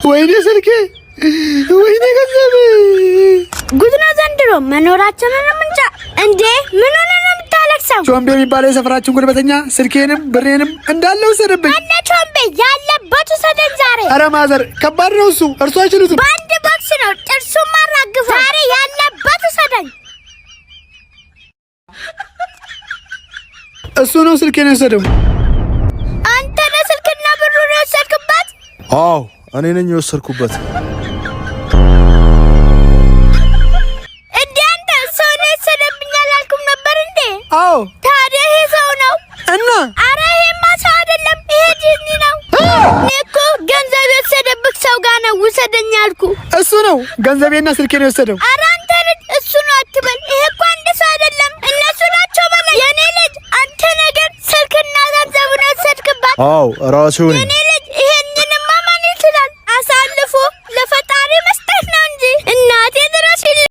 ወይኔ ስልኬ ወይኔ ገንዘቤ ጉድና ዘንድሮ መኖራችንን እንጃ እንዴ ምን ሆነ ነው የምታለቅሰው? ቾምቤ የሚባለው የሰፈራችን ጉልበተኛ ስልኬንም ብሬንም እንዳለ ወሰደብኝ። አለ ቾምቤ ያለበት ሰደን ዛሬ። ኧረ ማዘር ከባድ ነው እሱ እርሱ አይችሉትም። በአንድ ቦክስ ነው ጥርሱ ማራግፈ ዛሬ ያለበት ሰደን። እሱ ነው ስልኬን የወሰደው። አንተ ነህ ስልክና ብሩን የወሰድክበት? አዎ እኔ ነኝ የወሰድኩበት። እንዴ አንተ ሰው ነው የወሰደብኝ አላልኩም ነበር እንዴ? አዎ ታዲያ ይሄ ሰው ነው እና አረ ይሄማ ሰው አይደለም፣ ይሄ ጂኒ ነው። እኔ እኮ ገንዘብ የወሰደብህ ሰው ጋር ነው ውሰደኝ አልኩ። እሱ ነው ገንዘቤና ስልኬን የወሰደው። አረ አንተ ልጅ እሱ ነው አትበል። ይሄ እኮ አንድ ሰው አይደለም፣ እነሱ ናቸው በላይ። የኔ ልጅ አንተ ነገር ስልክና ገንዘቡን ወሰድክባት። አዎ ራሴው ነኝ። የኔ